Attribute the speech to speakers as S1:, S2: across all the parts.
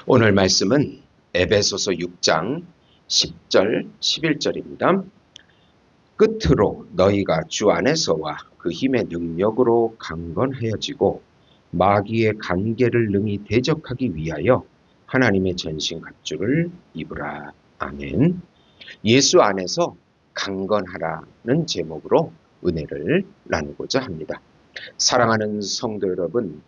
S1: 오늘 말씀은 에베소서 6장 10절, 11절입니다. 끝으로 너희가 주 안에서와 그 힘의 능력으로 강건하여지고 마귀의 관계를 능히 대적하기 위하여 하나님의 전신 갑주를 입으라. 아멘. 예수 안에서 강건하라는 제목으로 은혜를 나누고자 합니다. 사랑하는 성도 여러분,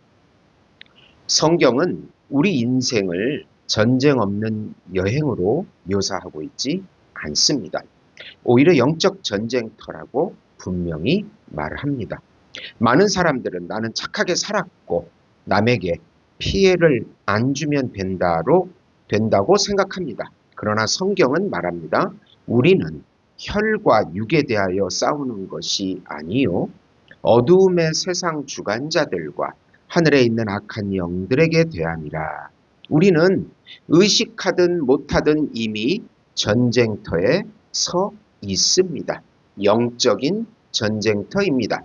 S1: 성경은 우리 인생을 전쟁 없는 여행으로 묘사하고 있지 않습니다. 오히려 영적 전쟁터라고 분명히 말합니다. 많은 사람들은 나는 착하게 살았고 남에게 피해를 안 주면 된다고 생각합니다. 그러나 성경은 말합니다. 우리는 혈과 육에 대하여 싸우는 것이 아니요 어두움의 세상 주관자들과 하늘에 있는 악한 영들에게 대함이라. 우리는 의식하든 못하든 이미 전쟁터에 서 있습니다. 영적인 전쟁터입니다.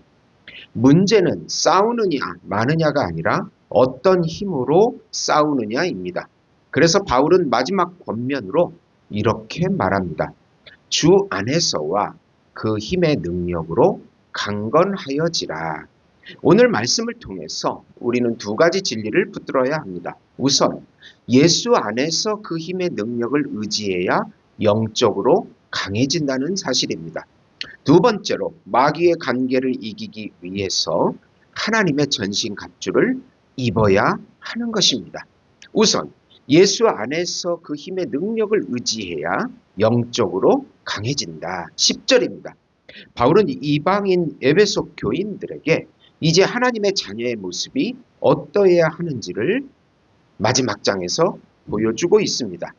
S1: 문제는 싸우느냐 마느냐가 아니라 어떤 힘으로 싸우느냐입니다. 그래서 바울은 마지막 권면으로 이렇게 말합니다. 주 안에서와 그 힘의 능력으로 강건하여지라. 오늘 말씀을 통해서 우리는 두 가지 진리를 붙들어야 합니다. 우선 예수 안에서 그 힘의 능력을 의지해야 영적으로 강해진다는 사실입니다. 두 번째로 마귀의 관계를 이기기 위해서 하나님의 전신 갑주를 입어야 하는 것입니다. 우선 예수 안에서 그 힘의 능력을 의지해야 영적으로 강해진다. 10절입니다. 바울은 이방인 에베소 교인들에게 이제 하나님의 자녀의 모습이 어떠해야 하는지를 마지막 장에서 보여주고 있습니다.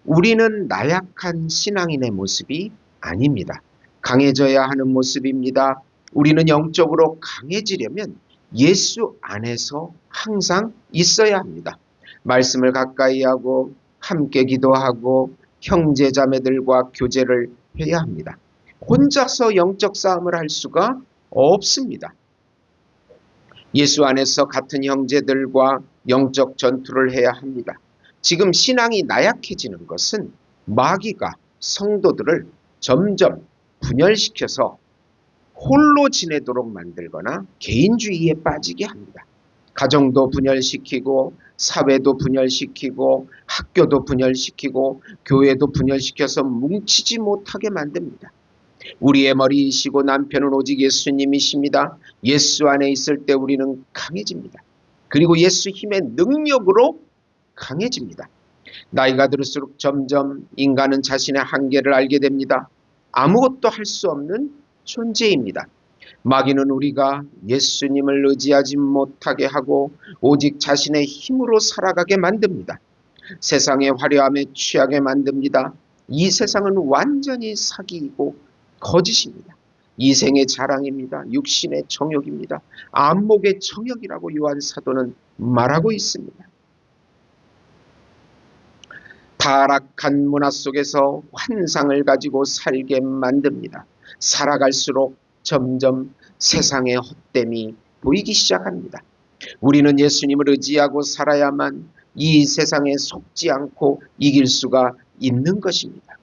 S1: 우리는 나약한 신앙인의 모습이 아닙니다. 강해져야 하는 모습입니다. 우리는 영적으로 강해지려면 예수 안에서 항상 있어야 합니다. 말씀을 가까이 하고 함께 기도하고 형제 자매들과 교제를 해야 합니다. 혼자서 영적 싸움을 할 수가 없습니다. 예수 안에서 같은 형제들과 영적 전투를 해야 합니다. 지금 신앙이 나약해지는 것은 마귀가 성도들을 점점 분열시켜서 홀로 지내도록 만들거나 개인주의에 빠지게 합니다. 가정도 분열시키고 사회도 분열시키고 학교도 분열시키고 교회도 분열시켜서 뭉치지 못하게 만듭니다. 우리의 머리이시고 남편은 오직 예수님이십니다. 예수 안에 있을 때 우리는 강해집니다. 그리고 예수 힘의 능력으로 강해집니다. 나이가 들수록 점점 인간은 자신의 한계를 알게 됩니다. 아무것도 할 수 없는 존재입니다. 마귀는 우리가 예수님을 의지하지 못하게 하고 오직 자신의 힘으로 살아가게 만듭니다. 세상의 화려함에 취하게 만듭니다. 이 세상은 완전히 사기이고 거짓입니다. 이생의 자랑입니다. 육신의 정욕입니다. 안목의 정욕이라고 요한 사도는 말하고 있습니다. 타락한 문화 속에서 환상을 가지고 살게 만듭니다. 살아갈수록 점점 세상의 헛됨이 보이기 시작합니다. 우리는 예수님을 의지하고 살아야만 이 세상에 속지 않고 이길 수가 있는 것입니다.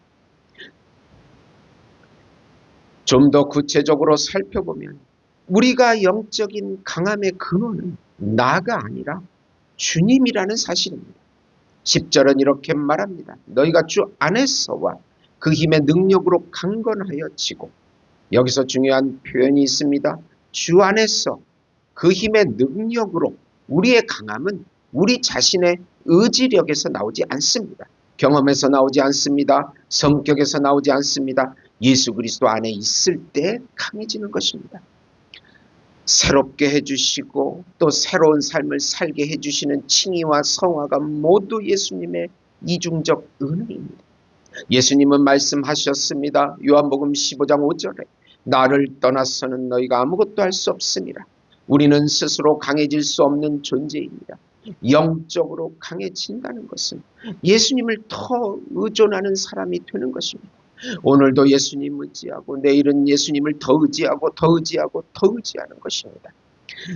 S1: 좀 더 구체적으로 살펴보면 우리가 영적인 강함의 근원은 나가 아니라 주님이라는 사실입니다. 10절은 이렇게 말합니다. 너희가 주 안에서와 그 힘의 능력으로 강건하여지고, 여기서 중요한 표현이 있습니다. 주 안에서 그 힘의 능력으로. 우리의 강함은 우리 자신의 의지력에서 나오지 않습니다. 경험에서 나오지 않습니다. 성격에서 나오지 않습니다. 예수 그리스도 안에 있을 때 강해지는 것입니다. 새롭게 해주시고 또 새로운 삶을 살게 해주시는 칭의와 성화가 모두 예수님의 이중적 은혜입니다. 예수님은 말씀하셨습니다. 요한복음 15장 5절에 나를 떠나서는 너희가 아무것도 할 수 없습니다. 우리는 스스로 강해질 수 없는 존재입니다. 영적으로 강해진다는 것은 예수님을 더 의존하는 사람이 되는 것입니다. 오늘도 예수님 의지하고 내일은 예수님을 더 의지하고 더 의지하고 더 의지하는 것입니다.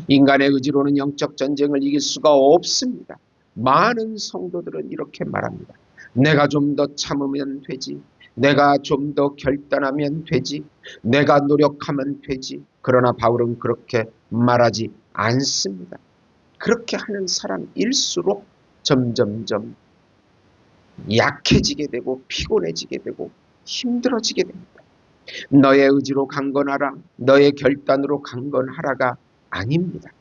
S1: 인간의 의지로는 영적 전쟁을 이길 수가 없습니다. 많은 성도들은 이렇게 말합니다. 내가 좀 더 참으면 되지. 내가 좀 더 결단하면 되지. 내가 노력하면 되지. 그러나 바울은 그렇게 말하지 않습니다. 그렇게 하는 사람일수록 점점점 약해지게 되고 피곤해지게 되고 힘들어지게 됩니다. 너의 의지로 강건하라, 너의 결단으로 강건하라가 아닙니다.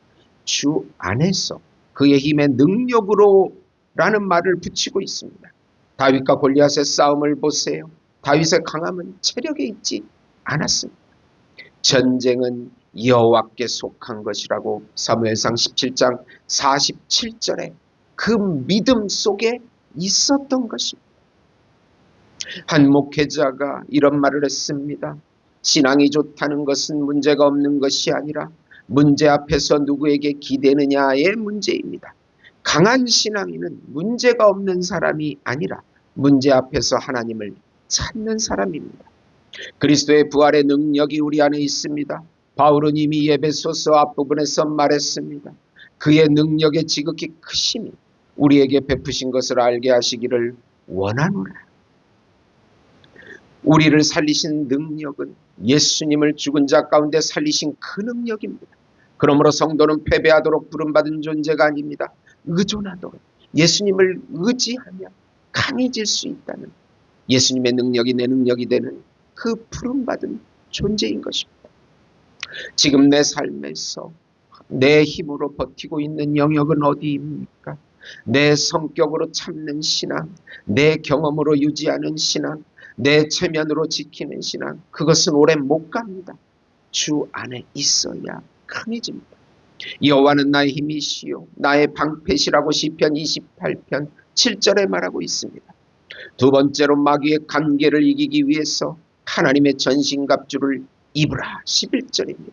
S1: 주 안에서 그의 힘의 능력으로 라는 말을 붙이고 있습니다. 다윗과 골리앗의 싸움을 보세요. 다윗의 강함은 체력에 있지 않았습니다. 전쟁은 여호와께 속한 것이라고 사무엘상 17장 47절에 그 믿음 속에 있었던 것입니다. 한 목회자가 이런 말을 했습니다. 신앙이 좋다는 것은 문제가 없는 것이 아니라 문제 앞에서 누구에게 기대느냐의 문제입니다. 강한 신앙인은 문제가 없는 사람이 아니라 문제 앞에서 하나님을 찾는 사람입니다. 그리스도의 부활의 능력이 우리 안에 있습니다. 바울은 이미 에베소서 앞부분에서 말했습니다. 그의 능력의 지극히 크심이 우리에게 베푸신 것을 알게 하시기를 원하노라. 우리를 살리신 능력은 예수님을 죽은 자 가운데 살리신 그 능력입니다. 그러므로 성도는 패배하도록 부름받은 존재가 아닙니다. 의존하도록 예수님을 의지하며 강해질 수 있다는 예수님의 능력이 내 능력이 되는 그 부름받은 존재인 것입니다. 지금 내 삶에서 내 힘으로 버티고 있는 영역은 어디입니까? 내 성격으로 참는 신앙, 내 경험으로 유지하는 신앙, 내 체면으로 지키는 신앙, 그것은 오래 못 갑니다. 주 안에 있어야 강해집니다. 여호와는 나의 힘이시요 나의 방패시라고 시편 28편 7절에 말하고 있습니다. 두 번째로 마귀의 관계를 이기기 위해서 하나님의 전신갑주를 입으라 11절입니다.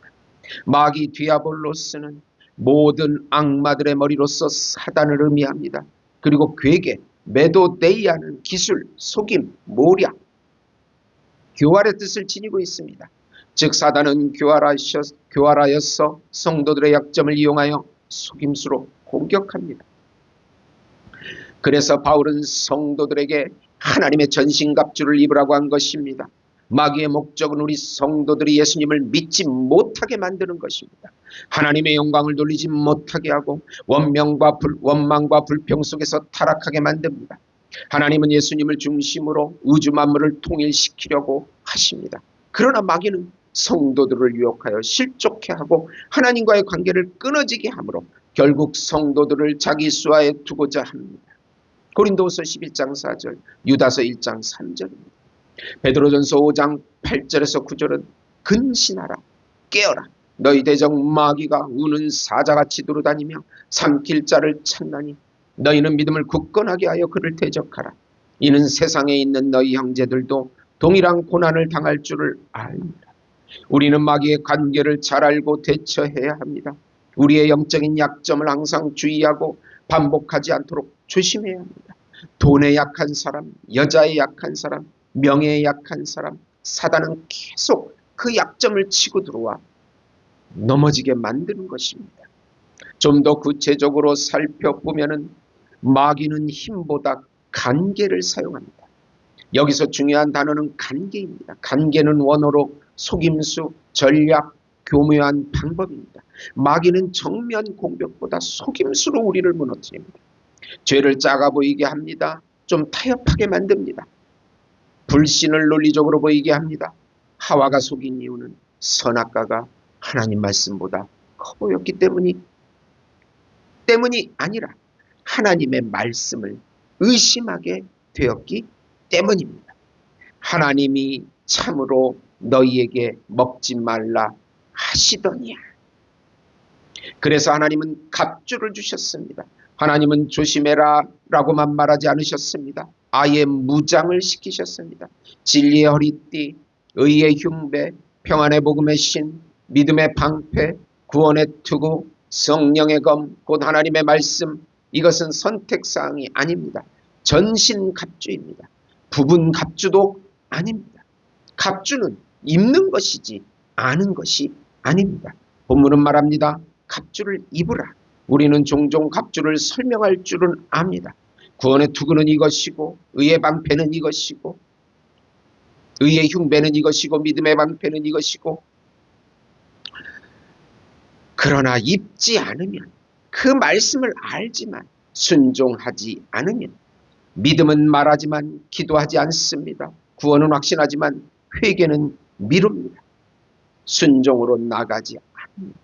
S1: 마귀 디아볼로스는 모든 악마들의 머리로서 사단을 의미합니다. 그리고 괴계, 메도데이아는 기술, 속임, 모략, 교활의 뜻을 지니고 있습니다. 즉 사단은 교활하여서 성도들의 약점을 이용하여 속임수로 공격합니다. 그래서 바울은 성도들에게 하나님의 전신갑주를 입으라고 한 것입니다. 마귀의 목적은 우리 성도들이 예수님을 믿지 못하게 만드는 것입니다. 하나님의 영광을 돌리지 못하게 하고 원망과 불평 속에서 타락하게 만듭니다. 하나님은 예수님을 중심으로 우주 만물을 통일시키려고 하십니다. 그러나 마귀는 성도들을 유혹하여 실족해 하고 하나님과의 관계를 끊어지게 하므로 결국 성도들을 자기 수하에 두고자 합니다. 고린도후서 11장 4절, 유다서 1장 3절입니다. 베드로전서 5장 8절에서 9절은 근신하라, 깨어라. 너희 대적 마귀가 우는 사자같이 돌아다니며 삼킬 자를 찾나니 너희는 믿음을 굳건하게 하여 그를 대적하라. 이는 세상에 있는 너희 형제들도 동일한 고난을 당할 줄을 압니다. 우리는 마귀의 관계를 잘 알고 대처해야 합니다. 우리의 영적인 약점을 항상 주의하고 반복하지 않도록 조심해야 합니다. 돈에 약한 사람, 여자에 약한 사람, 명예에 약한 사람, 사단은 계속 그 약점을 치고 들어와 넘어지게 만드는 것입니다. 좀 더 구체적으로 살펴보면 마귀는 힘보다 관계를 사용합니다. 여기서 중요한 단어는 관계입니다. 관계는 원어로 속임수, 전략, 교묘한 방법입니다. 마귀는 정면 공격보다 속임수로 우리를 무너뜨립니다. 죄를 작아 보이게 합니다. 좀 타협하게 만듭니다. 불신을 논리적으로 보이게 합니다. 하와가 속인 이유는 선악과가 하나님 말씀보다 커 보였기 때문이 아니라 하나님의 말씀을 의심하게 되었기 때문입니다. 하나님이 참으로 너희에게 먹지 말라 하시더니야. 그래서 하나님은 갑주를 주셨습니다. 하나님은 조심해라 라고만 말하지 않으셨습니다. 아예 무장을 시키셨습니다. 진리의 허리띠, 의의 흉배, 평안의 복음의 신, 믿음의 방패, 구원의 투구, 성령의 검, 곧 하나님의 말씀, 이것은 선택사항이 아닙니다. 전신 갑주입니다. 부분 갑주도 아닙니다. 갑주는 입는 것이지 아는 것이 아닙니다. 본문은 말합니다. 갑주를 입으라. 우리는 종종 갑주를 설명할 줄은 압니다. 구원의 투구는 이것이고, 의의 방패는 이것이고, 의의 흉배는 이것이고, 믿음의 방패는 이것이고, 그러나 입지 않으면, 그 말씀을 알지만 순종하지 않으면, 믿음은 말하지만 기도하지 않습니다. 구원은 확신하지만 회개는 미룹니다. 순종으로 나가지 않습니다.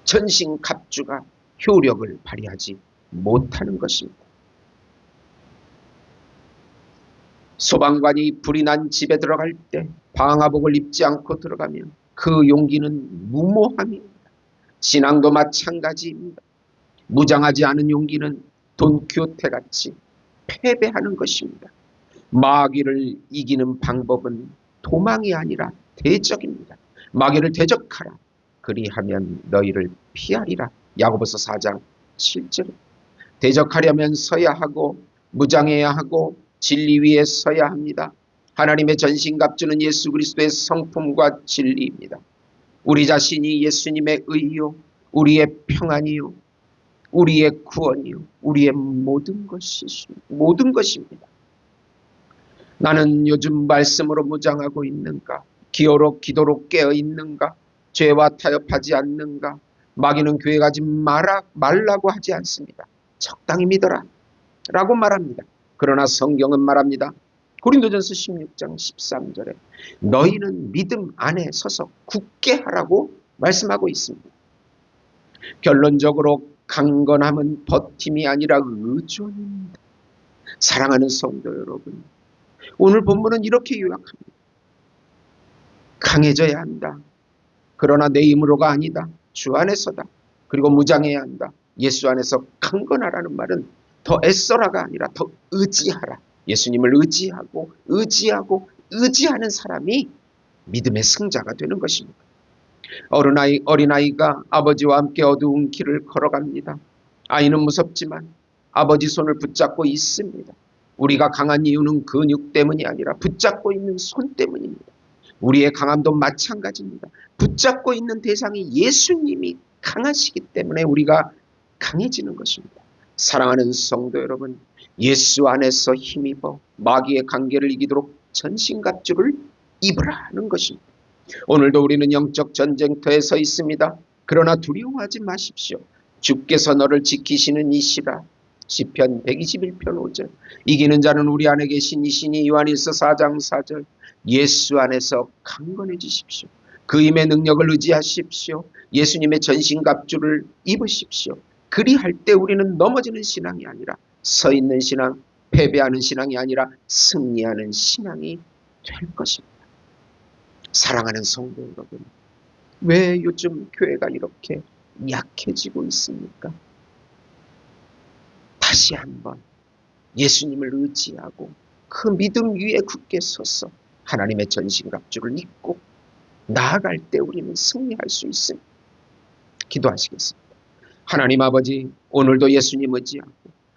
S1: 전신갑주가 효력을 발휘하지 못하는 것입니다. 소방관이 불이 난 집에 들어갈 때 방화복을 입지 않고 들어가면 그 용기는 무모함입니다. 신앙도 마찬가지입니다. 무장하지 않은 용기는 돈키호테같이 패배하는 것입니다. 마귀를 이기는 방법은 도망이 아니라 대적입니다. 마귀를 대적하라. 그리하면 너희를 피하리라. 야고보서 4장 7절. 대적하려면 서야 하고 무장해야 하고 진리 위에 서야 합니다. 하나님의 전신갑주는 예수 그리스도의 성품과 진리입니다. 우리 자신이 예수님의 의요, 우리의 평안이요, 우리의 구원이요, 우리의 모든 것입니다. 나는 요즘 말씀으로 무장하고 있는가? 기도로 깨어 있는가? 죄와 타협하지 않는가? 마귀는 교회 가지 말라고 하지 않습니다. 적당히 믿어라 라고 말합니다. 그러나 성경은 말합니다. 고린도전서 16장 13절에 너희는 믿음 안에 서서 굳게 하라고 말씀하고 있습니다. 결론적으로 강건함은 버팀이 아니라 의존입니다. 사랑하는 성도 여러분, 오늘 본문은 이렇게 요약합니다. 강해져야 한다. 그러나 내 힘으로가 아니다. 주 안에서다. 그리고 무장해야 한다. 예수 안에서 강건하라는 말은 더 애써라가 아니라 더 의지하라. 예수님을 의지하는 사람이 믿음의 승자가 되는 것입니다. 어린아이가 아버지와 함께 어두운 길을 걸어갑니다. 아이는 무섭지만 아버지 손을 붙잡고 있습니다. 우리가 강한 이유는 근육 때문이 아니라 붙잡고 있는 손 때문입니다. 우리의 강함도 마찬가지입니다. 붙잡고 있는 대상이 예수님이 강하시기 때문에 우리가 강해지는 것입니다. 사랑하는 성도 여러분, 예수 안에서 힘입어 마귀의 관계를 이기도록 전신갑주를 입으라는 것입니다. 오늘도 우리는 영적 전쟁터에 서 있습니다. 그러나 두려워하지 마십시오. 주께서 너를 지키시는 이시라. 시편 121편 5절. 이기는 자는 우리 안에 계신 이시니. 요한일서 4장 4절. 예수 안에서 강건해지십시오. 그 힘의 능력을 의지하십시오. 예수님의 전신갑주를 입으십시오. 그리할 때 우리는 넘어지는 신앙이 아니라 서 있는 신앙, 패배하는 신앙이 아니라 승리하는 신앙이 될 것입니다. 사랑하는 성도 여러분, 왜 요즘 교회가 이렇게 약해지고 있습니까? 다시 한번 예수님을 의지하고 그 믿음 위에 굳게 서서 하나님의 전신갑주를 입고 나아갈 때 우리는 승리할 수 있습니다. 기도하시겠습니다. 하나님 아버지, 오늘도 예수님 의지하고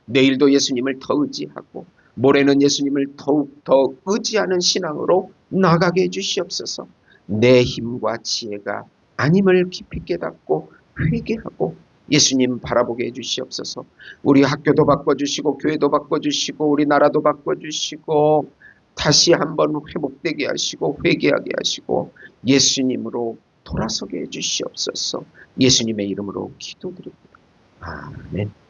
S1: 내일도 예수님을 더 의지하고 모레는 예수님을 더욱 더 의지하는 신앙으로 나가게 해주시옵소서. 내 힘과 지혜가 아님을 깊이 깨닫고 회개하고 예수님 바라보게 해주시옵소서. 우리 학교도 바꿔주시고 교회도 바꿔주시고 우리나라도 바꿔주시고 다시 한번 회복되게 하시고 회개하게 하시고 예수님으로 돌아서게 해주시옵소서. 예수님의 이름으로 기도드립니다. 아멘.